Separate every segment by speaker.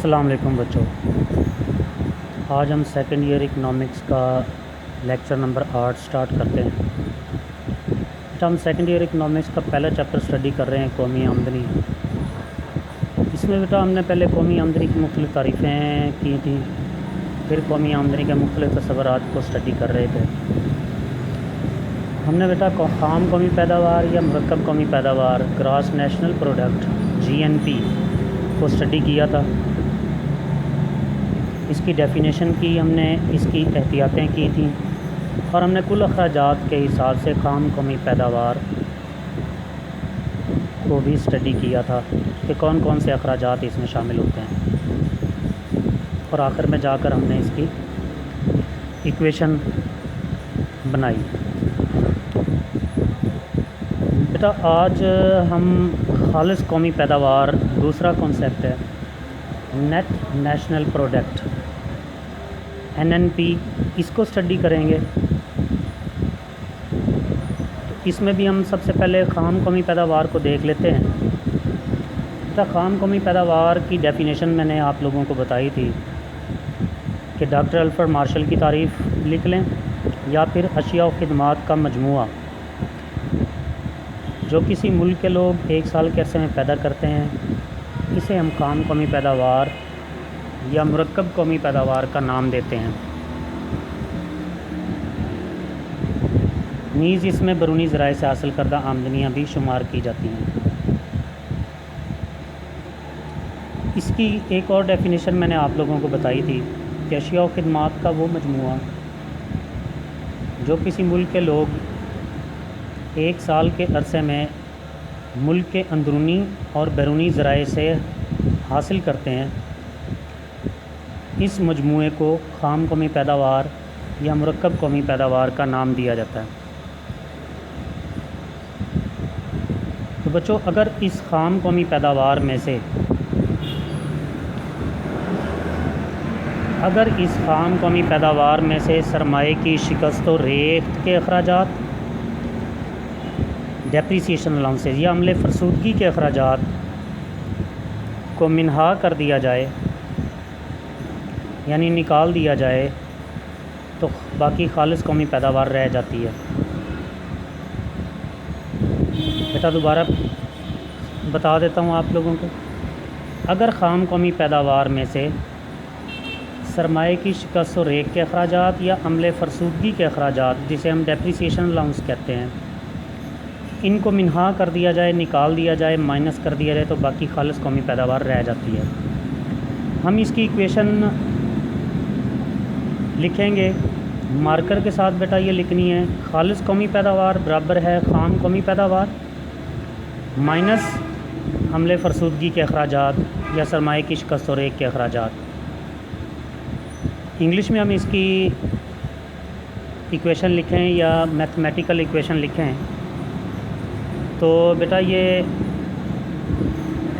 Speaker 1: अस्सलाम वालेकुम बच्चों। आज हम सेकंड ईयर इकनॉमिक्स का लेक्चर नंबर 8 स्टार्ट करते हैं। तो हम सेकंड ईयर इकनॉमिक्स का पहला चैप्टर स्टडी कर रहे हैं, कौमी आमदनी। इसमें बेटा हमने पहले कौमी आमदनी की मुख्तलिफ़ तारीफ़ें की थी, फिर कौमी आमदनी के मुख्तलिफ़ तस्वुरात को स्टडी कर रहे थे। हमने बेटा ख़ाम कौमी पैदावार या मुरक्कब कौमी पैदावार, ग्रॉस नेशनल प्रोडक्ट GNP को स्टडी किया था। इसकी डेफिनेशन की हमने, इसकी एहतियातें की थी और हमने कुल अखराजात के हिसाब से ख़ाम कौमी पैदावार को भी स्टडी किया था कि कौन कौन से अखराजात इसमें शामिल होते हैं। और आखिर में जाकर हमने इसकी इक्वेशन बनाई। बेटा आज हम खालिस कौमी पैदावार, दूसरा कॉन्सेप्ट है नेट नेशनल प्रोडक्ट NNP, इसको स्टडी करेंगे। तो इसमें भी हम सबसे पहले ख़ाम कौमी पैदावार को देख लेते हैं। तो ख़ाम कौमी पैदावार की डेफिनेशन मैंने आप लोगों को बताई थी कि डॉक्टर अल्फ्रेड मार्शल की तारीफ़ लिख लें या फिर अशिया और ख़िदमात का मजमूआ जो किसी मुल्क के लोग एक साल के अरसे में पैदा करते हैं, इसे हम ख़ाम कौमी पैदावार या मुरक्कब कौमी पैदावार का नाम देते हैं। नीज़ इसमें बैरूनी ज़राए से हासिल करदा आमदनियाँ भी शुमार की जाती हैं। इसकी एक और डेफिनेशन मैंने आप लोगों को बताई थी कि अशिया और ख़िदमात का वो मजमूआ जो किसी मुल्क के लोग एक साल के अरसे में मुल्क के अंदरूनी और बैरूनी ज़राए से हासिल करते हैं, इस मजमूए को ख़ाम कौमी पैदावार या मुरक्कब कौमी पैदावार का नाम दिया जाता है। तो बच्चों, अगर इस ख़ाम कौमी पैदावार में से सरमाए की शिकस्त व रेख्त के अखराजात, डेप्रिसिएशन अलाउंसेस या अमले फरसूदगी के अखराजात को मिन्हा कर दिया जाए, यानी निकाल दिया जाए, तो बाकी खालिस कौमी पैदावार रह जाती है। बेटा दोबारा बता देता हूँ आप लोगों को। अगर ख़ाम कौमी पैदावार में से सरमाए की शिकस्त व रेख के अखराजात या अमले फरसूदगी के अखराजात, जिसे हम डेप्रिसिएशन अलाउंस कहते हैं, इनको मिन्हा कर दिया जाए, निकाल दिया जाए, माइनस कर दिया जाए, तो बाकी खालिस कौमी पैदावार रह जाती है। हम इसकी इक्वेशन लिखेंगे मार्कर के साथ। बेटा ये लिखनी है, खालिस कौमी पैदावार बराबर है ख़ाम कौमी पैदावार माइनस अमले फरसूदगी के अखराजात या सरमाए की शिकस्त व रेख के अखराजात। इंग्लिश में हम इसकी इक्वेशन लिखें या मैथमेटिकल इक्वेशन लिखें तो बेटा ये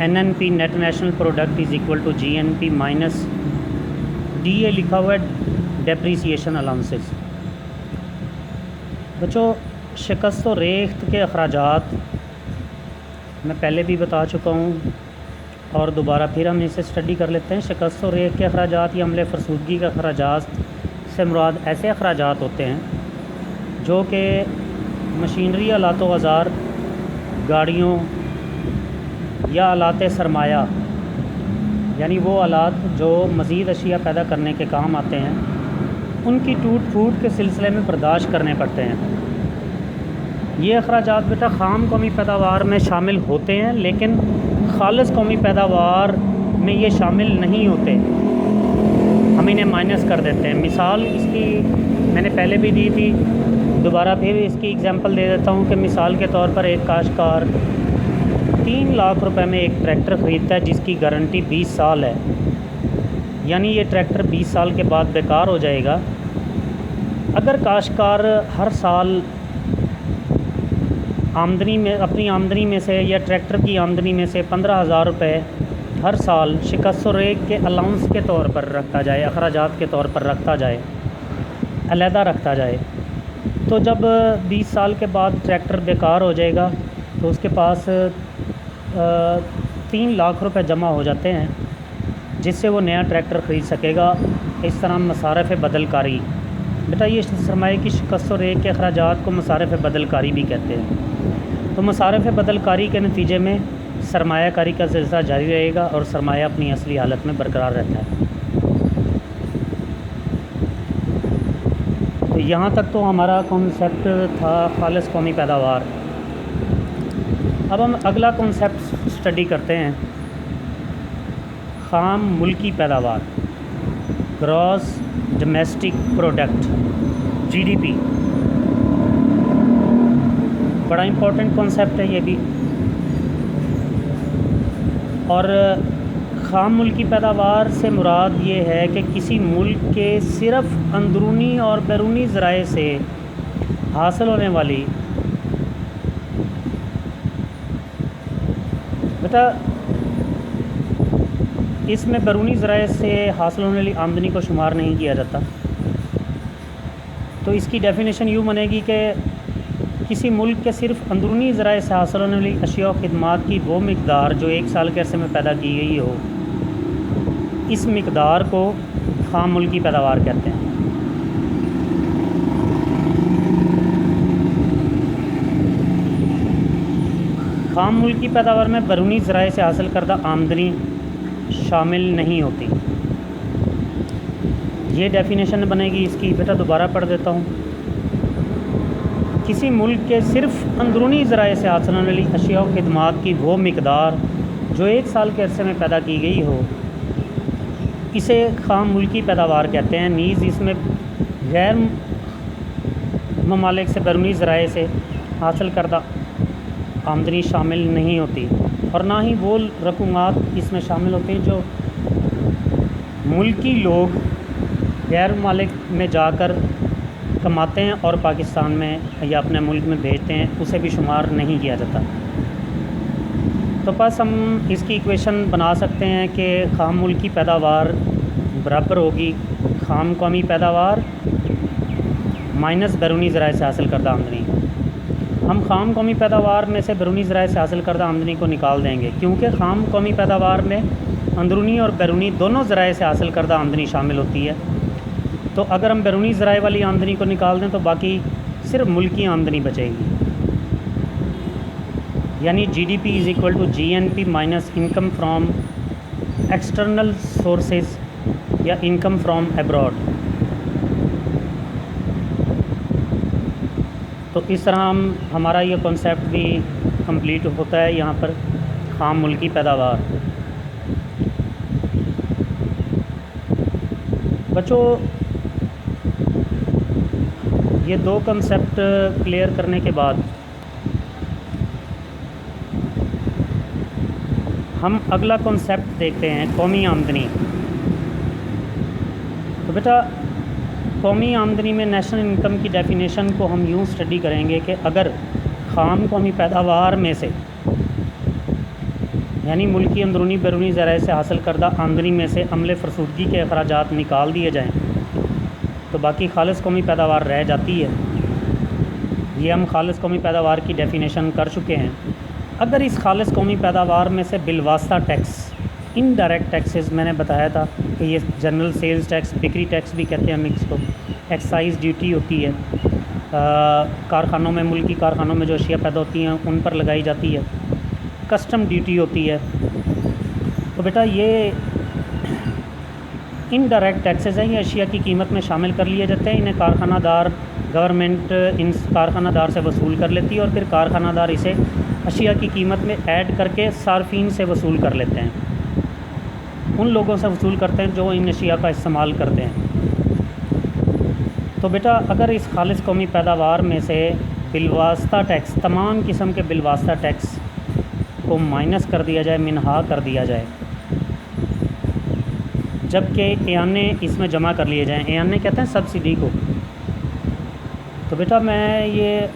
Speaker 1: NNP net national product is equal to GNP minus DA लिखा हुआ है डेप्रिसिएशन अलाउंसेस। बच्चों, शिकस्त व रेख्त के अखराजात मैं पहले भी बता चुका हूँ और दोबारा फिर हम इसे स्टडी कर लेते हैं। शिकस्त व रेख के अखराजात या अमले फरसूदगी के अखराजात से मुराद ऐसे अखराजात होते हैं जो कि मशीनरी, आलात व औज़ार, गाड़ियों या आलात सरमाया, यानी वो आलात जो मज़ीद अशिया पैदा करने के काम आते हैं, उनकी टूट फूट के सिलसिले में बर्दाश्त करने पड़ते हैं। ये अखराजात बेटा ख़ाम कौमी पैदावार में शामिल होते हैं, लेकिन खालिस कौमी पैदावार में ये शामिल नहीं होते, हम इन्हें माइनस कर देते हैं। मिसाल इसकी मैंने पहले भी दी थी, दोबारा फिर इसकी एग्जांपल दे देता हूँ कि मिसाल के तौर पर एक काश्तकार 3 लाख रुपए में एक ट्रैक्टर ख़रीदता है जिसकी गारंटी 20 साल है, यानी ये ट्रैक्टर 20 साल के बाद बेकार हो जाएगा। अगर काश्तकार हर साल आमदनी में, अपनी आमदनी में से या ट्रैक्टर की आमदनी में से 15,000 रुपये हर साल शिकस्त व रेख के अलाउंस के तौर पर रखता जाए, अखराजात के तौर पर रखता जाए, अलहदा रखता जाए, तो जब 20 साल के बाद ट्रैक्टर बेकार हो जाएगा तो उसके पास 3 लाख रुपए जमा हो जाते हैं। जिससे वो नया ट्रैक्टर ख़रीद सकेगा। इस तरह मसारफ़ बदलकारी, बेटा ये सरमाए की शिकस्त और एक के अखराजात को मसारफ़ बदलकारी भी कहते हैं। तो मसारफ़ बदलकारी के नतीजे में सरमायाकारी का सिलसिला जारी रहेगा और सरमाया अपनी असली हालत में बरकरार रहता है। तो यहाँ तक तो हमारा कॉन्सेप्ट था खालिस कौमी पैदावार। अब हम अगला कॉन्सेप्ट स्टडी करते हैं, ख़ाम मुल्की पैदावार, ग्रॉस डोमेस्टिक प्रोडक्ट, जीडीपी। बड़ा इम्पोर्टेंट कॉन्सेप्ट है ये भी। और ख़ाम मुल्की पैदावार से मुराद ये है कि किसी मुल्क के सिर्फ़ अंदरूनी और बैरूनी ज़राए से हासिल होने वाली, बेटा इसमें बैरूनी ज़राए से हासिल होने वाली आमदनी को शुमार नहीं किया जाता। तो इसकी डेफिनेशन यूँ बनेगी कि किसी मुल्क के सिर्फ़ अंदरूनी ज़राए से हासिल होने वाली अशिया और ख़िदमात की वो मिक़दार जो एक साल के अरसे में पैदा की गई हो, इस मिक़दार को ख़ाम मुल्की पैदावार कहते हैं। ख़ाम मुल्की पैदावार में बैरूनी ज़राए से हासिल करदा आमदनी शामिल नहीं होती। ये डेफिनेशन बनेगी इसकी, बेटा दोबारा पढ़ देता हूँ। किसी मुल्क के सिर्फ़ अंदरूनी ज़राए से हासिल होने वाली अशिया और ख़िदमात की वो मिक़दार जो एक साल के अरसे में पैदा की गई हो, इसे ख़ाम मुल्की पैदावार कहते हैं। नीज़ इसमें गैर ममालिक से बैरूनी ज़राए से हासिल करदा आमदनी शामिल नहीं होती, और ना ही वो रकूमात इसमें शामिल होती हैं जो मुल्की लोग गैर ममालिक में जाकर कमाते हैं और पाकिस्तान में या अपने मुल्क में भेजते हैं, उसे भी शुमार नहीं किया जाता। तो बस हम इसकी इक्वेशन बना सकते हैं कि ख़ाम मुल्की पैदावार बराबर होगी ख़ाम कौमी पैदावार माइनस बैरूनी ज़राए से हासिल करदा आमदनी। हम ख़ाम कौमी पैदावार में से बैरूनी ज़राए से हासिल करदा आमदनी को निकाल देंगे, क्योंकि ख़ाम कौमी पैदावार में अंदरूनी और बैरूनी दोनों ज़राए से हासिल करदा आमदनी शामिल होती है। तो अगर हम बैरूनी ज़राए वाली आमदनी को निकाल दें तो बाकी सिर्फ मुल्की आमदनी बचेगी, यानी GDP is equal to GNP minus income from external sources या इनकम फ्रॉम अब्रॉड। तो इस तरह हमारा ये कॉन्सेप्ट भी कंप्लीट होता है यहाँ पर, ख़ाम मुल्की पैदावार। बच्चों ये दो कंसेप्ट क्लियर करने के बाद हम अगला कॉन्सेप्ट देखते हैं, कौमी आमदनी। तो बेटा कौमी आमदनी में नेशनल इनकम की डेफिनेशन को हम यूँ स्टडी करेंगे कि अगर ख़ाम कौमी पैदावार में से, यानी मुल्की अंदरूनी बैरूनी ज़राए से हासिल करदा आमदनी में से अमले फरसूदगी के अखराजात निकाल दिए जाएँ तो बाकी खालिस कौमी पैदावार रह जाती है। ये हम खालिस कौमी पैदावार की डेफिनेशन कर चुके हैं। अगर इस खालिस कौमी पैदावार में से बिलवास्ता टैक्स, इनडायरेक्ट टैक्सेस मैंने बताया था कि ये जनरल सेल्स टैक्स, बिक्री टैक्स भी कहते हैं हम इसको, एक्साइज़ ड्यूटी होती है कारखानों में, मुल्की कारखानों में जो अशिया पैदा होती हैं उन पर लगाई जाती है, कस्टम ड्यूटी होती है। तो बेटा ये इनडायरेक्ट टैक्सेस हैं, ये अशिया की कीमत में शामिल कर लिए जाते हैं। इन्हें कारखानादार, गवर्नमेंट इन कारखानादार से वसूल कर लेती है और फिर कारखानादार इसे अशिया की कीमत में ऐड करके सार्फिन से वसूल कर लेते हैं, उन लोगों से वसूल करते हैं जो इन अशिया का इस्तेमाल करते हैं। तो बेटा अगर इस खालिस कौमी पैदावार में से बिलवास्ता टैक्स, तमाम किस्म के बिलवास्ता टैक्स को माइनस कर दिया जाए, मिनहा कर दिया जाए, जबकि एयाने इसमें जमा कर लिए जाएँ, एयाने कहते हैं सब्सिडी को। तो बेटा मैं ये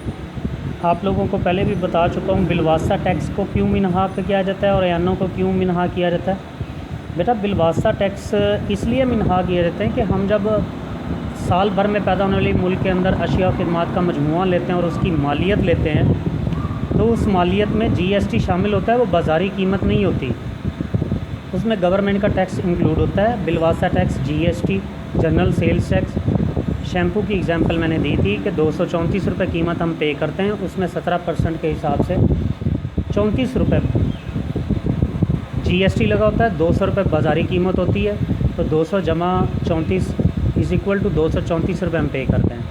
Speaker 1: आप लोगों को पहले भी बता चुका हूँ बिलवास्ता टैक्स को क्यों मिनहा किया जाता है और एयानों को क्यों मिनहा किया जाता है। बेटा बिलवास्ता टैक्स इसलिए मिनहा किए जाते हैं कि हम जब साल भर में पैदा होने वाली मुल्क के अंदर अशिया और खिदमात का मजमूआ लेते हैं और उसकी मालियत लेते हैं, तो उस मालियत में जीएसटी शामिल होता है, वो बाज़ारी कीमत नहीं होती। उसमें गवर्नमेंट का टैक्स इंक्लूड होता है, बिलवासा tax, GST, general sales tax. Shampoo की एग्जांपल मैंने दी थी कि 234 रुपये कीमत हम पे करते हैं, उसमें 17% के हिसाब से 34 रुपये जीएसटी लगा होता है, 200 रुपये बाज़ारी कीमत होती है, तो 200 जमा 34 इज़ इक्वल टू 234 रुपये हम पे करते हैं।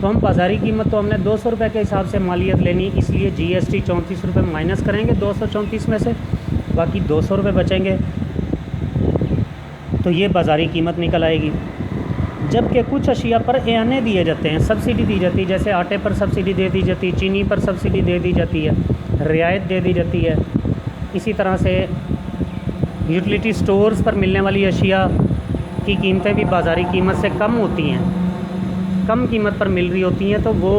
Speaker 1: तो हम बाज़ारी कीमत तो हमने 200 रुपये के हिसाब से मालियत लेनी, इसलिए जीएसटी 34 रुपये माइनस करेंगे 234 में से, बाकी 200 रुपये बचेंगे, तो ये बाज़ारी कीमत निकल आएगी। जबकि कुछ अशिया पर एआने दिए जाते हैं, सब्सिडी दी जाती है, जैसे आटे पर सब्सिडी दे दी जाती है, चीनी पर सब्सिडी दे दी जाती है, रियायत दे दी जाती है। इसी तरह से यूटिलिटी स्टोर्स पर मिलने वाली अशिया की कीमतें भी बाज़ारी कीमत से कम होती हैं, कम कीमत पर मिल रही होती हैं, तो वो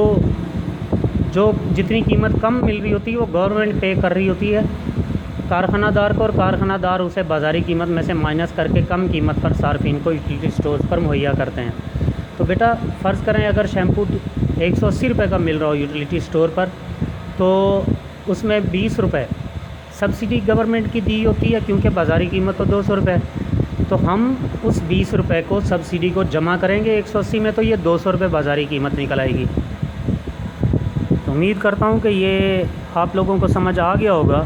Speaker 1: जो जितनी कीमत कम मिल रही होती है वो गवर्नमेंट पे कर रही होती है कारखानादार को, और कारखानादार उसे बाज़ारी कीमत में से माइनस करके कम कीमत पर सार्फिन को यूटिलिटी स्टोर्स पर मुहैया करते हैं। तो बेटा फ़र्ज़ करें अगर शैम्पू 180 रुपये का मिल रहा हो यूटिलिटी स्टोर पर, तो उसमें 20 रुपये सब्सिडी गवर्नमेंट की दी होती है, क्योंकि बाज़ारी कीमत तो 200 रुपये। तो हम उस 20 रुपये को सब्सिडी को जमा करेंगे 180 में, तो ये 200 रुपये बाज़ारी कीमत निकल आएगी। तो उम्मीद करता हूँ कि ये आप लोगों को समझ आ गया होगा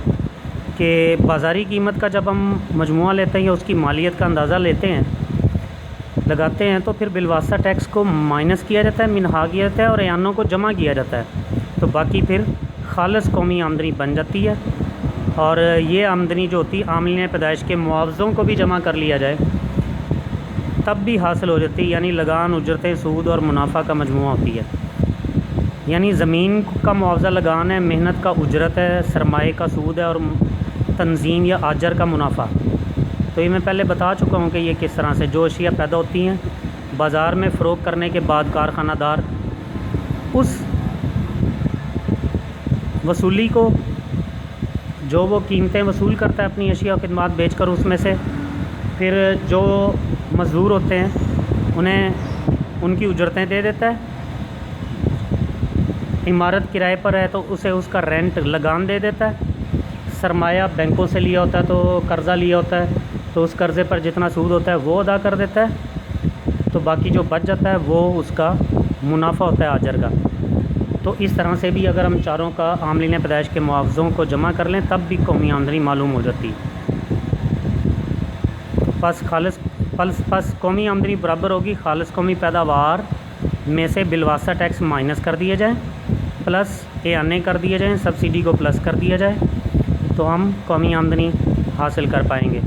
Speaker 1: कि बाज़ारी कीमत का जब हम मजमुआ लेते हैं या उसकी मालियत का अंदाज़ा लेते हैं, लगाते हैं, तो फिर बिलवासा टैक्स को माइनस किया जाता है, मिनहा किया जाता है, और एयानों को जमा किया जाता है, तो बाकी फिर खालिस कौमी आमदनी बन जाती है। और ये आमदनी जो होती है आमलीन पैदाइश के मुआवज़ों को भी जमा कर लिया जाए तब भी हासिल हो जाती है, यानी लगान, उजरतें, सूद और मुनाफा का मजमुआ होती है। यानी ज़मीन का मुआवज़ा लगान है, मेहनत का उजरत है, सरमाए का सूद है, और तंजीम या आजर का मुनाफा। तो ये मैं पहले बता चुका हूँ कि ये किस तरह से जो अशिया पैदा होती हैं बाज़ार में फ़रोख्त करने के बाद कारखानादार उस वसूली को, जो वो कीमतें वसूल करता है अपनी अशिया खिदमात बेचकर, उसमें से फिर जो मज़दूर होते हैं उन्हें उनकी उजरतें दे देता है। इमारत किराए पर है तो उसे उसका रेंट लगान दे देता है। सरमाया बैंकों से लिया होता है तो कर्ज़ा लिया होता है, तो उस कर्ज़े पर जितना सूद होता है वो अदा कर देता है, तो बाकी जो बच जाता है वो उसका मुनाफा होता है आजर का। तो इस तरह से भी अगर हम चारों का आमलीन पैदाइश के मुआवज़ों को जमा कर लें तब भी कौमी आमदनी मालूम हो जाती है। बस कौमी आमदनी बराबर होगी खालिस कौमी पैदावार में से बिलवासा टैक्स माइनस कर दिए जाए, प्लस एआने कर दिए जाएँ, सब्सिडी को प्लस कर दिया जाए, तो हम कौमी आमदनी हासिल कर पाएंगे।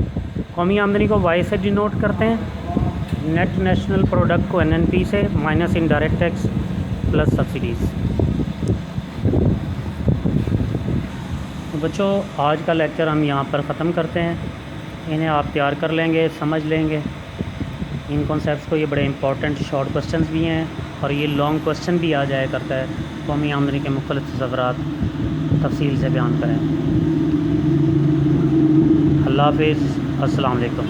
Speaker 1: कौमी आमदनी को वाई से डिनोट करते हैं, नेट नेशनल प्रोडक्ट को एनएनपी से, minus indirect tax plus subsidies. तो बच्चों आज का लेक्चर हम यहाँ पर ख़त्म करते हैं। इन्हें आप तैयार कर लेंगे, समझ लेंगे इन कॉन्सेप्ट्स को। ये बड़े इंपॉर्टेंट शॉर्ट क्वेश्चंस भी हैं और ये लॉन्ग क्वेश्चन भी आ जाया करता है। कौमी आमदनी के मुख्तलिफ ज़वरात तफसील से बयान करें। अल्लाह हाफ़िज़, अस्सलाम वालेकुम।